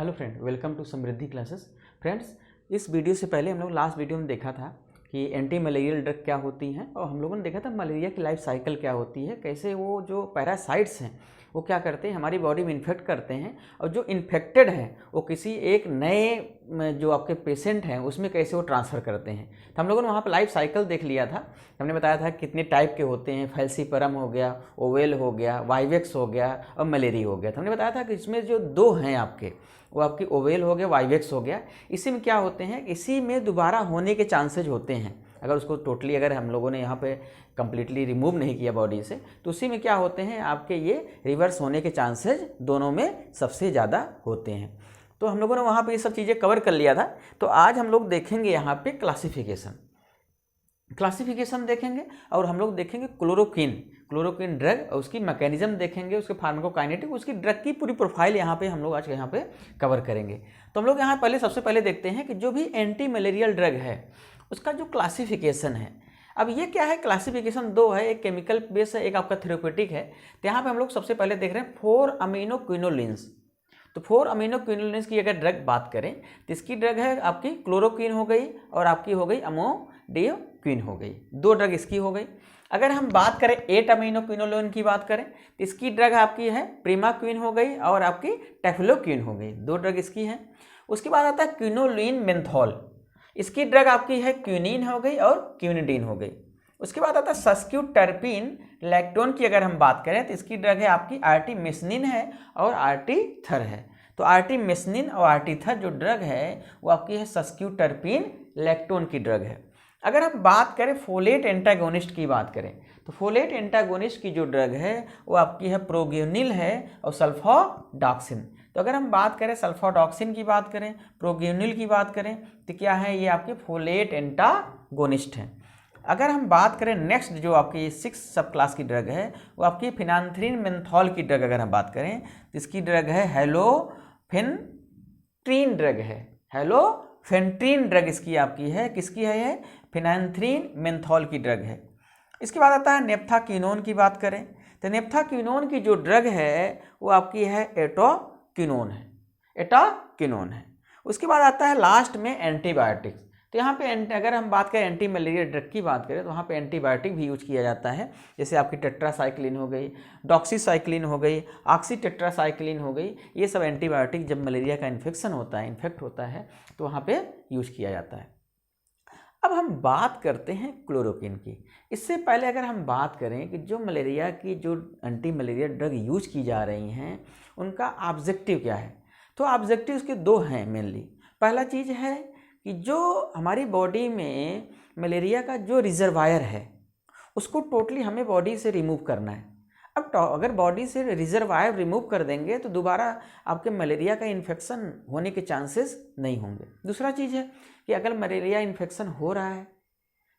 Hello friend, welcome to Samriddhi classes. Friends, इस video से पहले हम लोग लास्ट वीडियो में देखा था कि एंटी मलेरियल ड्रग क्या होती हैं और हम लोगों ने देखा था मलेरिया की लाइफ साइकिल क्या होती है, कैसे वो जो पैरासाइट्स हैं वो क्या करते हैं, हमारी बॉडी में इन्फेक्ट करते हैं और जो इन्फेक्टेड है वो किसी एक नए जो आपके पेशेंट हैं उसमें कैसे वो ट्रांसफ़र करते हैं। तो हम लोगों ने वहाँ पर लाइफ साइकिल देख लिया था। हमने बताया था कितने टाइप के होते हैं, फैल्सीपरम हो गया, ओवेल हो गया, वाइवेक्स हो गया और मलेरिया हो गया। तो हमने बताया था कि इसमें जो दो हैं आपके, वो आपकी ओवेल हो गया, वाइवेक्स हो गया। इसी में क्या होते हैं, इसी में दोबारा होने के चांसेज होते हैं। अगर उसको टोटली अगर हम लोगों ने यहाँ पे कम्प्लीटली रिमूव नहीं किया बॉडी से, तो उसी में क्या होते हैं आपके ये रिवर्स होने के चांसेज दोनों में सबसे ज़्यादा होते हैं। तो हम लोगों ने वहाँ पे ये सब चीज़ें कवर कर लिया था। तो आज हम लोग देखेंगे यहाँ पे क्लासिफिकेशन देखेंगे और हम लोग देखेंगे क्लोरोक्विन ड्रग और उसकी मैकेनिज्म देखेंगे, उसके फार्माकोकाइनेटिक, उसकी ड्रग की पूरी प्रोफाइल यहाँ पे हम लोग आज यहाँ पे कवर करेंगे। तो हम लोग यहाँ सबसे पहले देखते हैं कि जो भी एंटी मलेरियल ड्रग है उसका जो क्लासिफिकेशन है। अब ये क्या है, क्लासिफिकेशन दो है, एक केमिकल बेस है, एक आपका थेरेप्यूटिक है। तो यहाँ पे हम लोग सबसे पहले देख रहे हैं 4 अमीनोक्विनोलिन्स। तो 4 अमीनोक्विनोलिन्स की अगर ड्रग बात करें तो इसकी ड्रग है आपकी क्लोरोक्विन हो गई और आपकी हो गई अमोडियोक्विन हो गई, दो ड्रग इसकी हो गई। अगर हम बात करें 8 अमीनोक्विनोलिन की बात करें तो इसकी ड्रग आपकी है प्रीमाक्विन हो गई और आपकी टेफ्लोक्विन हो गई, दो ड्रग इसकी है। उसके बाद आता है क्विनोलिन मेंथॉल, इसकी ड्रग आपकी है क्विनिन हो गई और क्विनिडीन हो गई। उसके बाद आता है सस्क्यूटर्पिन लैक्टोन की अगर हम बात करें तो इसकी ड्रग है आपकी आर्टिमिसनिन है और आर्टिथर है। तो आर्टिमिसनिन और आर्टिथर जो ड्रग है वो आपकी है सस्क्यूटर्पिन लैक्टोन की ड्रग है। अगर हम बात करें फोलेट एंटागोनिस्ट की बात करें तो फोलेट एंटागोनिस्ट की जो ड्रग है वो आपकी है प्रोग्यूनिल है और सल्फाडॉक्सिन। तो अगर हम बात करें सल्फाडॉक्सिन की बात करें, प्रोग्यूनिल की बात करें तो क्या है, ये आपके फोलेट एंटागोनिस्ट हैं। अगर हम बात करें नेक्स्ट जो आपकी 6 सब क्लास की ड्रग है वो आपकी फिनांथ्रीन मेंथॉल की ड्रग अगर हम बात करें तो इसकी ड्रग है हेलोफेंट्रीन ड्रग है, हेलोफेंट्रीन ड्रग इसकी आपकी है, किसकी है ये, फिनांथ्रीन मेंथॉल की ड्रग है। इसके बाद आता है नेप्थाक्विनोन की बात करें तो नेप्थाक्विनोन की जो ड्रग है वो आपकी है एटोक्विनोन है। उसके बाद आता है लास्ट में एंटीबायोटिक्स। तो यहाँ पे अगर हम बात करें एंटी मलेरिया ड्रग की बात करें तो वहाँ पे एंटीबायोटिक भी यूज किया जाता है, जैसे आपकी टेट्रासाइक्लिन हो गई, डॉक्सीसाइक्लिन हो गई, ऑक्सीटेट्रासाइक्लिन हो गई। ये सब एंटीबायोटिक जब मलेरिया का इन्फेक्ट होता है तो वहाँ पे यूज किया जाता है। अब हम बात करते हैं क्लोरोक्विन की। इससे पहले अगर हम बात करें कि जो मलेरिया की जो एंटी मलेरिया ड्रग यूज की जा रही हैं उनका ऑब्जेक्टिव क्या है, तो ऑब्जेक्टिव उसके दो हैं मेनली। पहला चीज़ है कि जो हमारी बॉडी में मलेरिया का जो रिजर्वायर है उसको टोटली हमें बॉडी से रिमूव करना है। अब अगर बॉडी से रिजर्वायर रिमूव कर देंगे तो दोबारा आपके मलेरिया का इन्फेक्शन होने के चांसेस नहीं होंगे। दूसरा चीज़ है कि अगर मलेरिया इन्फेक्शन हो रहा है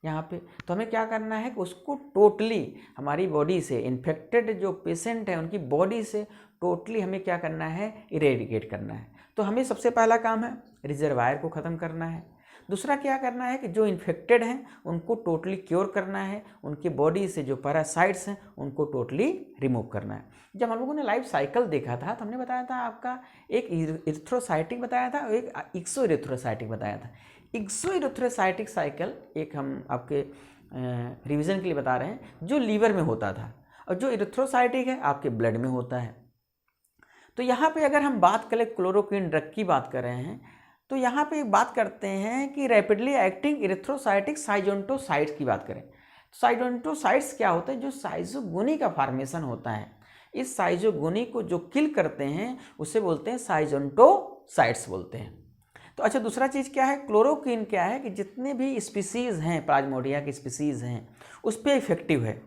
यहाँ पे तो हमें क्या करना है कि उसको टोटली हमारी बॉडी से, इन्फेक्टेड जो पेशेंट है उनकी बॉडी से टोटली हमें क्या करना है, इरेडिकेट करना है। तो हमें सबसे पहला काम है रिजर्वायर को ख़त्म करना है। दूसरा क्या करना है कि जो इन्फेक्टेड हैं उनको टोटली क्योर करना है, उनकी बॉडी से जो पैरासाइट्स हैं उनको टोटली रिमूव करना है। जब हम लोगों ने लाइफ साइकिल देखा था तो हमने बताया था आपका एक इरिथ्रोसाइटिक बताया था और एक एक्सोइरिथ्रोसाइटिक बताया था। एक्सोइरिथ्रोसाइटिक साइकिल एक हम आपके रिवीजन के लिए बता रहे हैं, जो लीवर में होता था, और जो इरिथ्रोसाइटिक है आपके ब्लड में होता है। तो यहाँ पे अगर हम बात करें क्लोरोक्विन ड्रग की बात कर रहे हैं तो यहाँ पे बात करते हैं कि रैपिडली एक्टिंग इरिथ्रोसाइटिक साइजोन्टोसाइट्स की बात करें। साइजोन्टोसाइट्स क्या होता है, जो साइजोगोनी का फॉर्मेशन होता है, इस साइजोगोनी को जो किल करते हैं उसे बोलते हैं साइजोन्टोसाइट्स बोलते हैं। तो अच्छा, दूसरा चीज़ क्या है, क्लोरोक्विन क्या है कि जितने भी स्पीसीज़ हैं, प्लाज्मोडिया की स्पीसीज़ हैं उस पर इफेक्टिव है,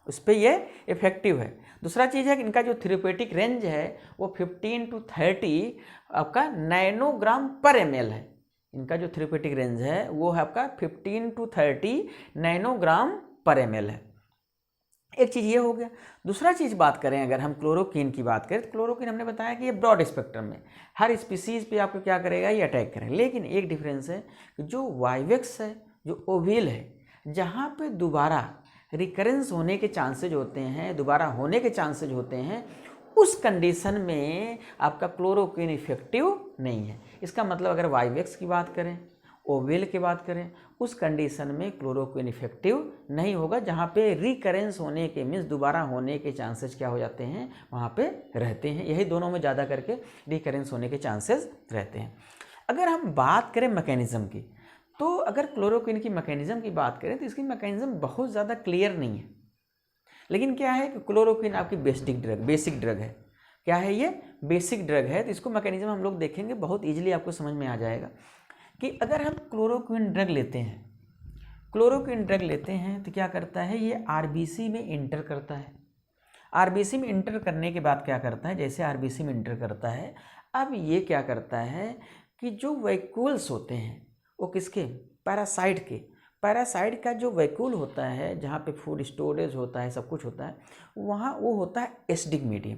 उस पर ये इफेक्टिव है। दूसरा चीज़ है कि इनका जो थेरेप्यूटिक रेंज है वो 15 to 30 आपका नैनोग्राम पर ml है। इनका जो थेरेप्यूटिक रेंज है वो है आपका 15 to 30 नैनोग्राम पर ml है। एक चीज़ ये हो गया। दूसरा चीज़ बात करें अगर हम क्लोरोक्विन की बात करें तो क्लोरोक्विन हमने बताया कि ये ब्रॉड स्पेक्ट्रम में हर स्पीसीज़ पे आपको क्या करेगा, ये अटैक करेगा। लेकिन एक डिफरेंस है कि जो वाइवेक्स है, जो ओवेल है, जहाँ पे दोबारा रिकरेंस होने के चांसेज होते हैं, दोबारा होने के चांसेज होते हैं, उस कंडीशन में आपका क्लोरोक्विन इफेक्टिव नहीं है। इसका मतलब अगर वाइवेक्स की बात करें, ओवेल की बात करें, उस कंडीशन में क्लोरोक्विन इफेक्टिव नहीं होगा, जहाँ पे रिकरेंस होने के मीन्स दोबारा होने के चांसेस क्या हो जाते हैं, वहाँ पे रहते हैं। यही दोनों में ज़्यादा करके रिकरेंस होने के चांसेस रहते हैं। अगर हम बात करें मैकेनिज़्म की, तो अगर क्लोरोक्विन की मैकेनिज़्म की बात करें तो इसकी मैकेनिज़्म बहुत ज़्यादा क्लियर नहीं है। लेकिन क्या है कि क्लोरोक्विन आपकी बेसिक ड्रग है। क्या है ये? बेसिक ड्रग है। तो इसको मैकेनिज़्म हम लोग देखेंगे, बहुत ईजिली आपको समझ में आ जाएगा कि अगर हम क्लोरोक्विन ड्रग लेते हैं तो क्या करता है, ये आरबीसी में इंटर करता है। आरबीसी में इंटर करने के बाद क्या करता है, जैसे आरबीसी में इंटर करता है, अब ये क्या करता है कि जो वैक्यूल्स होते हैं वो किसके, पैरासाइट का जो वैक्यूल होता है, जहाँ पे फूड स्टोरेज होता है, सब कुछ होता है, वहाँ वो होता है एसिडिक मीडियम।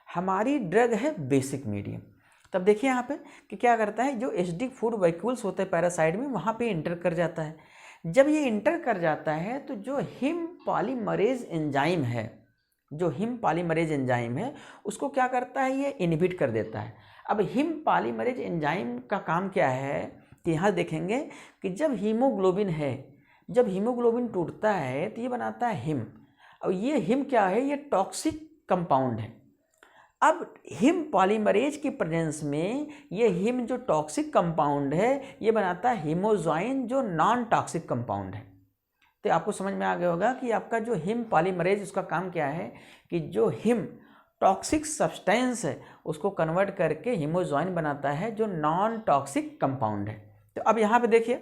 हमारी ड्रग है बेसिक मीडियम। तब देखिए यहाँ पे कि क्या करता है, जो एसिडिक फूड वैक्यूल्स होते हैं पैरासाइट में, वहाँ पे इंटर कर जाता है। जब ये इंटर कर जाता है तो जो हिम पॉलीमरेज एंजाइम है उसको क्या करता है, ये इनहिबिट कर देता है। अब हिम पॉलीमरेज एंजाइम का काम क्या है कि यहाँ देखेंगे कि जब हीमोग्लोबिन टूटता है तो ये बनाता है हिम। और ये हिम क्या है, ये टॉक्सिक कंपाउंड है। अब हिम पॉलीमरेज की प्रेजेंस में ये हिम जो टॉक्सिक कंपाउंड है ये बनाता है हीमोजॉइन जो नॉन टॉक्सिक कंपाउंड है। तो आपको समझ में आ गया होगा कि आपका जो हिम पॉलीमरेज उसका काम क्या है कि जो हिम टॉक्सिक सब्सटेंस है उसको कन्वर्ट करके हीमोजॉइन बनाता है जो नॉन टॉक्सिक कंपाउंड है। तो अब यहाँ पे देखिए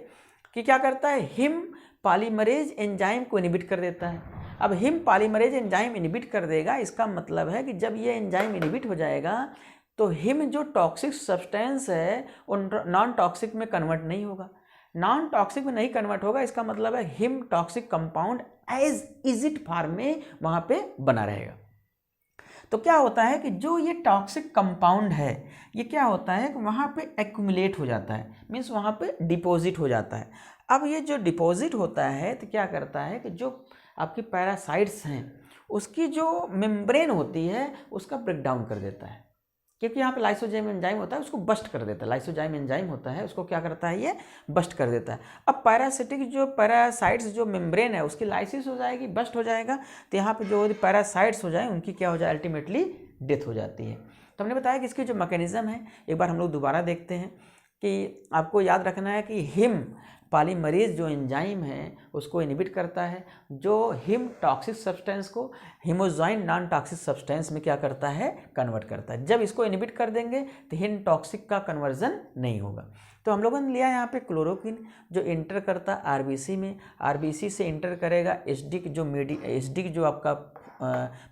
कि क्या करता है, हिम पॉलीमरेज एंजाइम को इनहिबिट कर देता है। अब हिम पॉलीमरेज एंजाइम इनहिबिट कर देगा, इसका मतलब है कि जब ये एंजाइम इनहिबिट हो जाएगा तो हिम जो टॉक्सिक सब्सटेंस है वो नॉन टॉक्सिक में कन्वर्ट नहीं होगा। नॉन टॉक्सिक में नहीं कन्वर्ट होगा, इसका मतलब है him toxic compound as is it form में वहाँ पे बना रहेगा। तो क्या होता है कि जो ये टॉक्सिक कंपाउंड है ये क्या होता है कि वहाँ पे एक्यूमुलेट हो जाता है, मीन्स वहाँ पे डिपॉजिट हो जाता है। अब ये जो डिपॉजिट होता है तो क्या करता है कि जो आपकी पैरासाइट्स हैं उसकी जो मेम्ब्रेन होती है उसका ब्रेकडाउन कर देता है, क्योंकि यहाँ पे लाइसोजाइम एंजाइम होता है उसको बस्ट कर देता है। लाइसोजाइम एंजाइम होता है उसको क्या करता है, ये बस्ट कर देता है। अब पैरासाइट्स जो मेम्ब्रेन है उसकी लाइसिस हो जाएगी, बस्ट हो जाएगा, तो यहाँ पे जो पैरासाइट्स हो जाए उनकी क्या हो जाए, अल्टीमेटली डेथ हो जाती है। तो हमने बताया कि इसकी जो मैकेनिज्म है एक बार हम लोग दोबारा देखते हैं कि आपको याद रखना है कि हिम पॉलीमरेज जो एंजाइम है उसको इनहिबिट करता है, जो हिम टॉक्सिक सब्सटेंस को हीमोजॉइन नॉन टॉक्सिक सब्सटेंस में क्या करता है, कन्वर्ट करता है। जब इसको इनहिबिट कर देंगे तो हिम टॉक्सिक का कन्वर्जन नहीं होगा। तो हम लोगों ने लिया यहाँ पे क्लोरोक्विन जो इंटर करता आरबीसी में, आरबीसी से इंटर करेगा एसिडिक जो आपका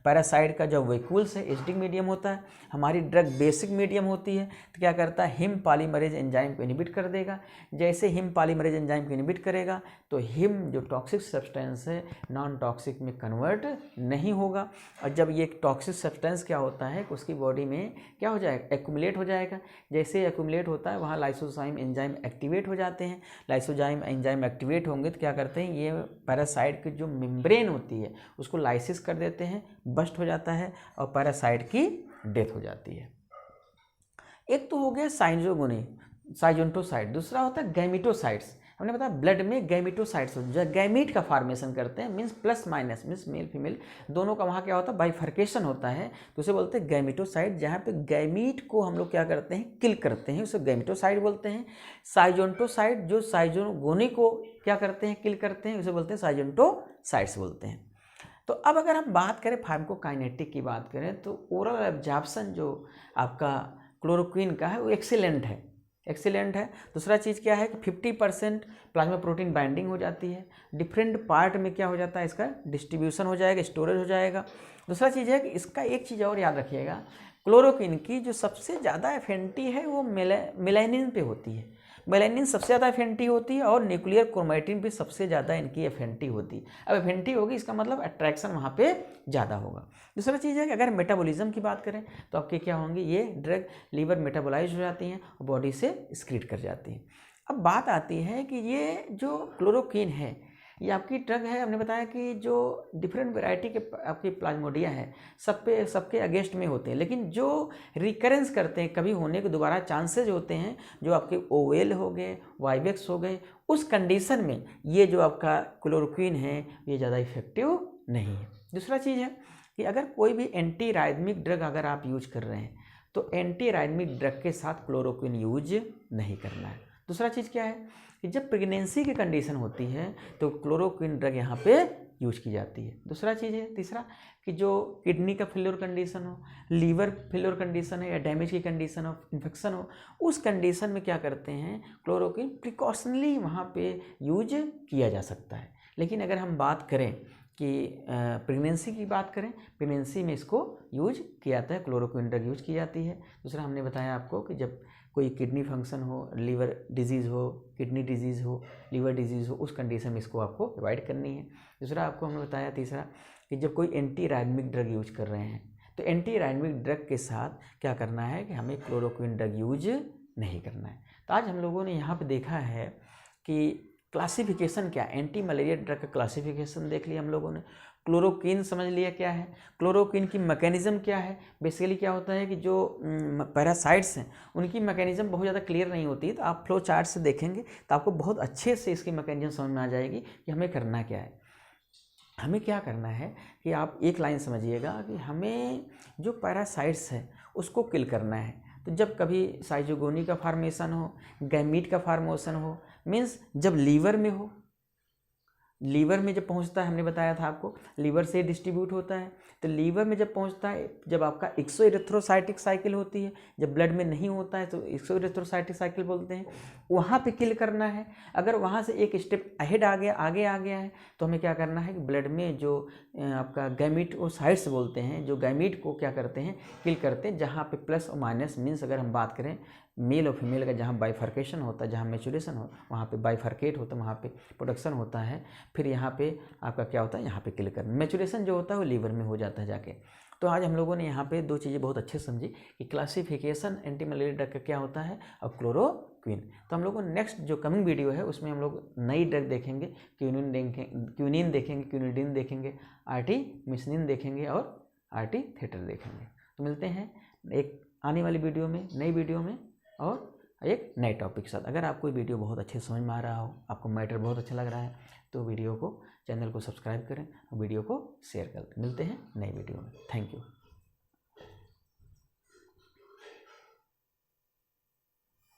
पैरासाइट का जो वैक्यूल्स है एसिडिक मीडियम होता है, हमारी ड्रग बेसिक मीडियम होती है। तो क्या करता है, हिम पॉलीमरेज एंजाइम को इनहिबिट कर देगा। जैसे हिम पॉलीमरेज एंजाइम को इनहिबिट करेगा तो हिम जो टॉक्सिक सब्सटेंस है नॉन टॉक्सिक में कन्वर्ट नहीं होगा। और जब ये टॉक्सिक सब्सटेंस क्या होता है उसकी बॉडी में क्या हो जाएगा, एक्यूमुलेट हो जाएगा। जैसे एक्यूमुलेट होता है वहाँ लाइसोजाइम एंजाइम एक्टिवेट हो जाते हैं। लाइसोजाइम एंजाइम एक्टिवेट होंगे तो क्या करते हैं, ये पैरासाइट की जो मेम्ब्रेन होती है उसको लाइसिस कर देते हैं, बस्ट हो जाता है और पैरासाइट की डेथ हो जाती है। एक तो हो गया साइजोन्टोसाइट, दूसरा होता है गैमिटोसाइट्स। हमने बताया ब्लड में गैमिटोसाइट्स जो गैमीट का फॉर्मेशन करते हैं, means plus minus means male female दोनों का वहाँ क्या होता है, बाइफर्केशन होता है, तो उसे बोलते हैं गैमिटोसाइट। जहाँ पे गैमीट को हम लोग क्या करते हैं, किल करते हैं, उसे गैमिटोसाइट बोलते हैं। साइजोन्टोसाइट जो साइजोगोनी को क्या करते हैं, किल करते हैं, उसे बोलते हैं साइजोन्टोसाइट्स बोलते हैं। तो अब अगर हम बात करें फार्माकोकाइनेटिक की बात करें तो ओरल एब्जॉर्प्शन जो आपका क्लोरोक्विन का है वो एक्सीलेंट है। दूसरा चीज़ क्या है कि 50% प्लाज्मा प्रोटीन बाइंडिंग हो जाती है। डिफरेंट पार्ट में क्या हो जाता है, इसका डिस्ट्रीब्यूशन हो जाएगा, स्टोरेज हो जाएगा। दूसरा चीज़ है कि इसका एक चीज़ और याद रखिएगा, क्लोरोक्विन की जो सबसे ज़्यादा एफिनिटी है वो मेलानिन पे होती है। मेलानिन सबसे ज़्यादा एफिनिटी होती है और न्यूक्लियर क्रोमैटिन पे सबसे ज़्यादा इनकी एफिनिटी होती है। अब एफिनिटी होगी इसका मतलब अट्रैक्शन वहाँ पे ज़्यादा होगा। दूसरा चीज़ है कि अगर मेटाबॉलिज्म की बात करें तो आपके क्या होंगे, ये ड्रग लीवर मेटाबोलाइज हो जाती हैं और बॉडी से एक्सक्रीट कर जाती हैं। अब बात आती है कि ये जो क्लोरोक्विन है ये आपकी ड्रग है। हमने बताया कि जो डिफरेंट वैरायटी के आपकी प्लाज्मोडिया है सबके अगेंस्ट में होते हैं, लेकिन जो रिकरेंस करते हैं, कभी होने के दोबारा चांसेज होते हैं, जो आपके ओवेल हो गए, वाइवेक्स हो गए, उस कंडीशन में ये जो आपका क्लोरोक्विन है ये ज़्यादा इफेक्टिव नहीं है। दूसरा चीज़ है कि अगर कोई भी एंटी राइदमिक ड्रग अगर आप यूज कर रहे हैं तो एंटी राइदमिक ड्रग के साथ क्लोरोक्विन यूज नहीं करना है। दूसरा चीज़ क्या है कि जब प्रेगनेंसी की कंडीशन होती है तो क्लोरोक्विन ड्रग यहाँ पे यूज की जाती है। दूसरा चीज़ है तीसरा कि जो किडनी का फेल्योर कंडीशन हो, लीवर फेल्योर कंडीशन है या डैमेज की कंडीशन हो, इन्फेक्शन हो, उस कंडीशन में क्या करते हैं क्लोरोक्विन प्रिकॉशनली वहाँ पे यूज किया जा सकता है। लेकिन अगर हम बात करें कि प्रेगनेंसी की बात करें, प्रेगनेंसी में इसको यूज किया जाता है, क्लोरोक्विन ड्रग यूज की जाती है। दूसरा हमने बताया आपको कि जब कोई किडनी फंक्शन हो, लीवर डिजीज़ हो, किडनी डिजीज़ हो, लीवर डिजीज़ हो, उस कंडीशन में इसको आपको अवॉइड करनी है। दूसरा आपको हमने बताया तीसरा कि जब कोई एंटी राइदमिक ड्रग यूज कर रहे हैं तो एंटी राइदमिक ड्रग के साथ क्या करना है कि हमें क्लोरोक्विन ड्रग यूज नहीं करना है। तो आज हम लोगों ने यहाँ पर देखा है कि क्लासिफिकेशन क्या, एंटी मलेरिया ड्रग का क्लासिफिकेशन देख लिया हम लोगों ने, क्लोरोक्विन समझ लिया क्या है, क्लोरोक्विन की मैकेनिज्म क्या है। बेसिकली क्या होता है कि जो पैरासाइट्स हैं उनकी मैकेनिज्म बहुत ज़्यादा क्लियर नहीं होती है, तो आप फ्लो चार्ट से देखेंगे तो आपको बहुत अच्छे से इसकी मैकेनिज्म समझ में आ जाएगी कि हमें करना क्या है। हमें क्या करना है कि आप एक लाइन समझिएगा कि हमें जो पैरासाइट्स है उसको किल करना है। तो जब कभी साइजोगोनी का फार्मेशन हो, गैमीट का फार्मेशन हो, मीन्स जब लीवर में हो, लीवर में जब पहुंचता है, हमने बताया था आपको लीवर से डिस्ट्रीब्यूट होता है, तो लीवर में जब पहुंचता है, जब आपका एक्सोइरिथ्रोसाइटिक साइकिल होती है, जब ब्लड में नहीं होता है तो एक्सोइरिथ्रोसाइटिक साइकिल बोलते हैं, वहाँ पे किल करना है। अगर वहाँ से एक स्टेप अहेड आगे आ गया है तो हमें क्या करना है कि ब्लड में जो आपका गैमीटोसाइट्स बोलते हैं, जो गैमीट को क्या करते हैं किल करते हैं, जहाँ पे प्लस और माइनस मीन्स अगर हम बात करें मेल और फीमेल का, जहाँ बाइफर्केशन होता है, जहाँ मैचुरेशन हो वहाँ पे बाइफर्केट होता है, वहाँ पे प्रोडक्शन होता है, फिर यहाँ पे आपका क्या होता है यहाँ पे किल करना, मैचुरेशन जो होता है वो लीवर में हो जाता है जाके। तो आज हम लोगों ने यहाँ पे दो चीज़ें बहुत अच्छे समझी कि क्लासिफिकेशन एंटी मलेरिया ड्रग का क्या होता है और क्लोरोक्विन। तो हम लोगों नेक्स्ट जो कमिंग वीडियो है उसमें हम लोग नई ड्रग देखेंगे, क्यूनिन देखेंगे, क्यूनिडिन देखेंगे, आर्टीमिसनिन देखेंगे और आर्टीथेटर देखेंगे। तो मिलते हैं एक आने वाली वीडियो में, नई वीडियो में और एक नए टॉपिक के साथ। अगर आपको ये वीडियो बहुत अच्छे समझ में आ रहा हो, आपको मैटर बहुत अच्छा लग रहा है तो वीडियो को, चैनल को सब्सक्राइब करें और वीडियो को शेयर करें। मिलते हैं नई वीडियो में। Thank you.